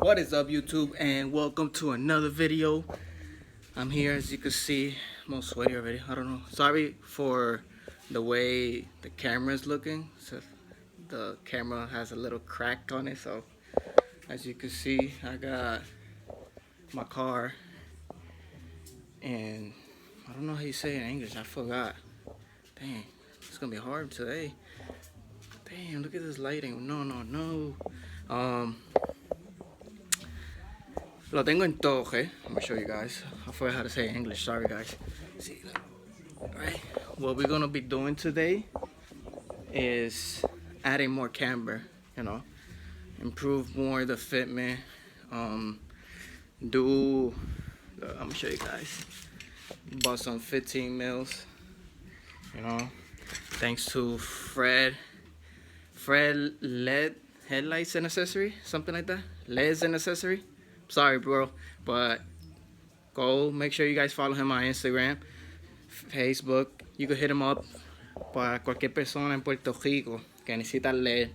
What is up, YouTube, and welcome to another video. I'm here, as you can see. I'm all sweaty already. I don't know. Sorry for the way the camera is looking. So the camera has a little crack on it. So as you can see, I got my car, and I don't know how you say it in English. I forgot. Dang, it's gonna be hard today. Damn, look at this lighting. No. Lo tengo en toque. I'm gonna show you guys. I forgot how to say it in English. Sorry, guys. See, alright. What we're gonna be doing today is adding more camber. Improve more the fitment. I'm gonna show you guys. Bought some 15 mils. Thanks to Fred LED headlights and accessory, something like that. LEDs and accessory. Sorry, bro, but go make sure you guys follow him on Instagram, Facebook. You can hit him up para cualquier persona en Puerto Rico que necesita LED,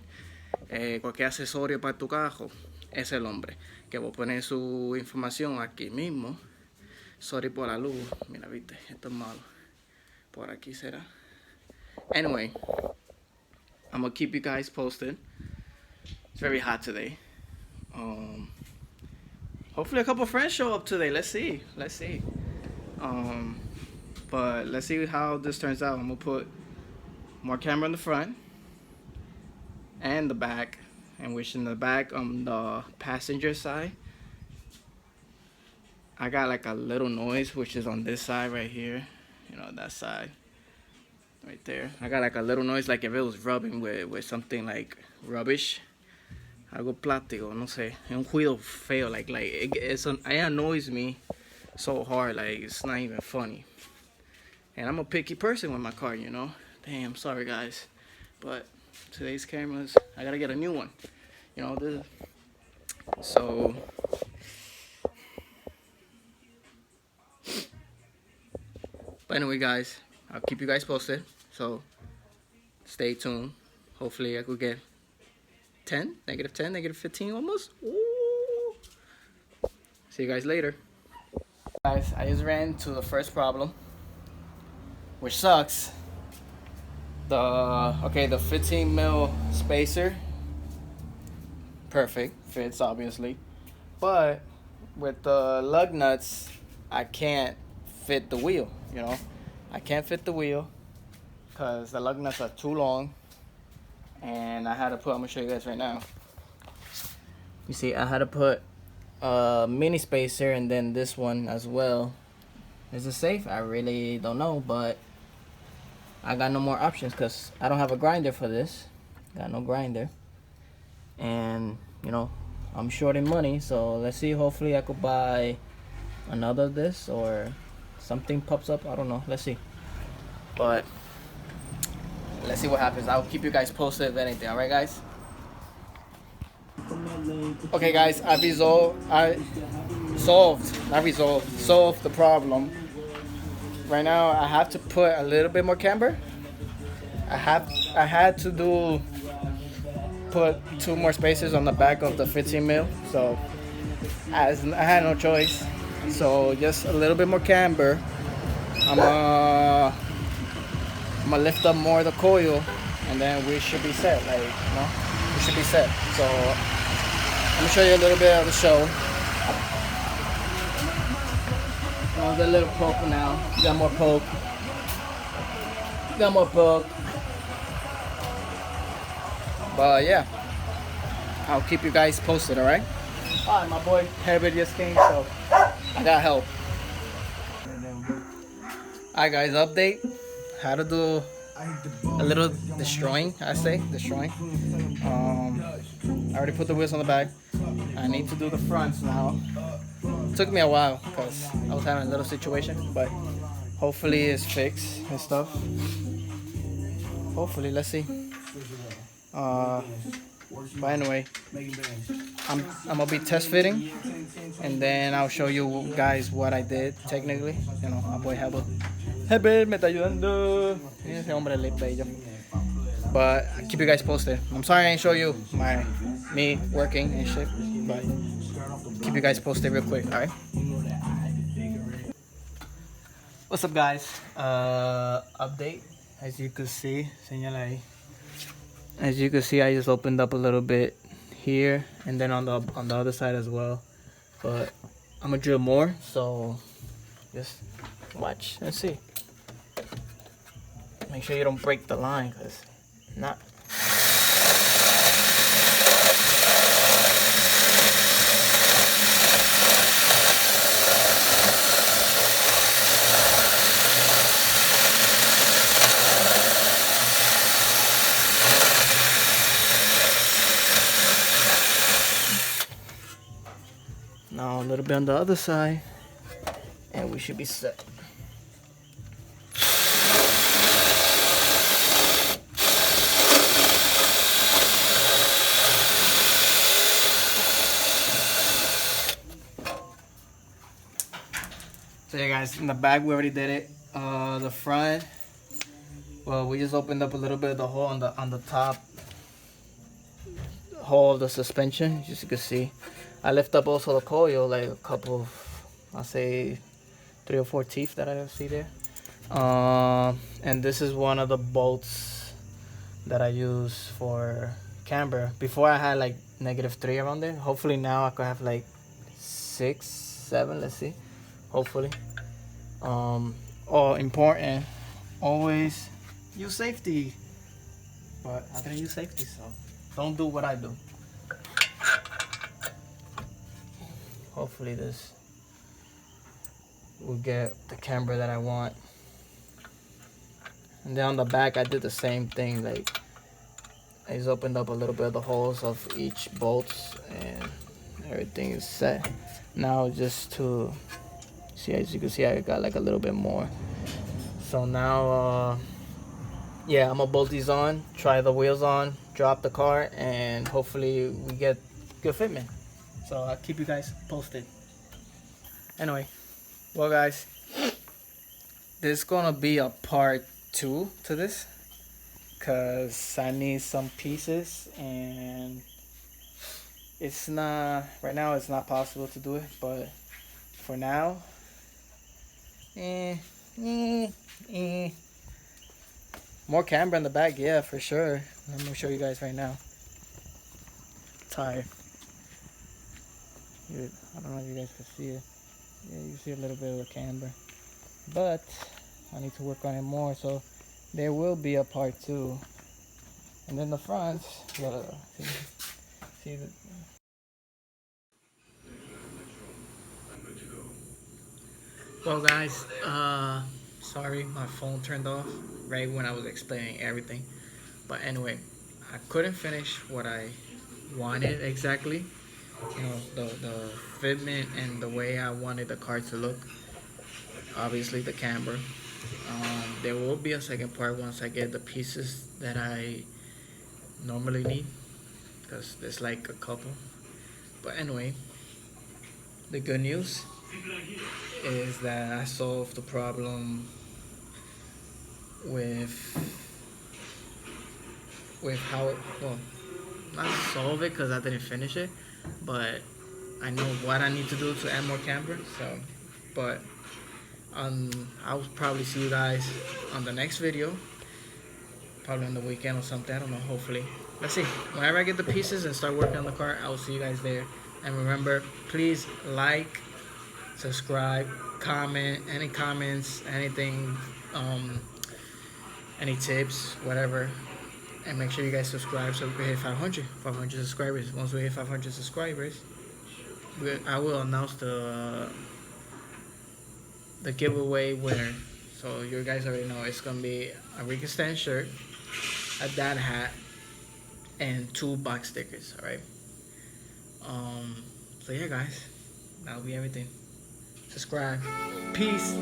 cualquier accesorio para tu carro. Es el hombre que voy a poner su información aquí mismo. Sorry por la luz. Mira, viste, esto es malo. Por aquí será. Anyway, I'm gonna keep you guys posted. It's very hot today. Hopefully a couple friends show up today. Let's see. But let's see how this turns out. I'm gonna put more camera in the front and the back, and which in the back on the passenger side, I got like a little noise, which is on this side right here. That side right there. I got like a little noise, like if it was rubbing with something like rubbish. Algo plástico, no sé. Un ruido feo, like it annoys me so hard, like it's not even funny. And I'm a picky person with my car, Damn, sorry guys, but today's cameras, I gotta get a new one. So but anyway, guys, I'll keep you guys posted. So stay tuned. Hopefully I could get 10, negative 10, negative 15 almost. Ooh. See you guys later. Guys, I just ran to the first problem, which sucks. The 15 mil spacer, perfect, fits obviously, but with the lug nuts, I can't fit the wheel. I can't fit the wheel because the lug nuts are too long. And I had to put, I'm gonna show you guys right now. You see, I had to put a mini spacer and then this one as well. Is it safe? I really don't know, but I got no more options because I don't have a grinder for this. Got no grinder. And, I'm short in money, so let's see. Hopefully I could buy another of this or something pops up. I don't know. Let's see. But let's see what happens. I'll keep you guys posted if anything. Alright, guys? Okay, guys, solved the problem. Right now, I have to put a little bit more camber. I had to put 2 more spacers on the back of the 15 mil. So I had no choice. So just a little bit more camber. I'm gonna lift up more of the coil, and then we should be set. We should be set. So I'm gonna show you a little bit of the show. The little poke now. Got more poke. But yeah, I'll keep you guys posted. All right. All right, my boy Herbert just came, so I got help. All right, guys. Update. How to do a little destroying, I already put the wheels on the back. I need to do the fronts now. It took me a while because I was having a little situation, but hopefully it's fixed and stuff. Hopefully, let's see. But anyway, I'm gonna be test fitting, and then I'll show you guys what I did technically. My boy Herbert me está ayudando. Ese hombre es bello. But I'll keep you guys posted. I'm sorry I didn't show you me working and shit. but keep you guys posted real quick. All right. What's up, guys? Update. As you can see, señala ahí. As you can see, I just opened up a little bit here and then on the other side as well. But I'm gonna drill more, so just watch and see. Make sure you don't break the line, cause not. Now a little bit on the other side, and we should be set. So yeah, guys, in the back we already did it. The front, well, we just opened up a little bit of the hole on the top hole of the suspension, as you can see. I lift up also the coil, like a couple of, I'll say 3 or 4 teeth that I see there. And this is one of the bolts that I use for camber. Before I had like -3 around there. Hopefully now I could have like 6, 7, let's see. Hopefully. Important, always use safety. But I didn't use safety, so don't do what I do. Hopefully this will get the camber that I want. And then on the back I did the same thing, like I just opened up a little bit of the holes of each bolts and everything is set. Now just to see, as you can see, I got like a little bit more. So now yeah, I'm gonna bolt these on, try the wheels on, drop the car, and hopefully we get good fitment. So I'll keep you guys posted. Anyway, well guys, there's gonna be a part 2 to this, cause I need some pieces and it's not, right now it's not possible to do it, but for now, more camber in the back, yeah, for sure. I'm gonna show you guys right now. Tired. I don't know if you guys can see it. Yeah, you see a little bit of the camber, but I need to work on it more. So there will be a part 2, and then the front. See the. Well, guys, sorry, my phone turned off right when I was explaining everything. But anyway, I couldn't finish what I wanted exactly. You know, the fitment and the way I wanted the car to look. Obviously the camber. There will be a second part once I get the pieces that I normally need, because there's like a couple. But anyway, the good news is that I solved the problem with how, well, not solve it because I didn't finish it, but I know what I need to do to add more camber. So, but I'll probably see you guys on the next video, probably on the weekend or something. I don't know, hopefully. Let's see. Whenever I get the pieces and start working on the car, I will see you guys there. And remember, please like, subscribe, comment, any comments, anything, any tips, whatever. And make sure you guys subscribe so we can hit 500 subscribers. Once we hit 500 subscribers, I will announce the giveaway winner. So you guys already know it's gonna be a RicanStance shirt, a dad hat, and 2 box stickers. All right. So yeah, guys, that'll be everything. Subscribe. Peace.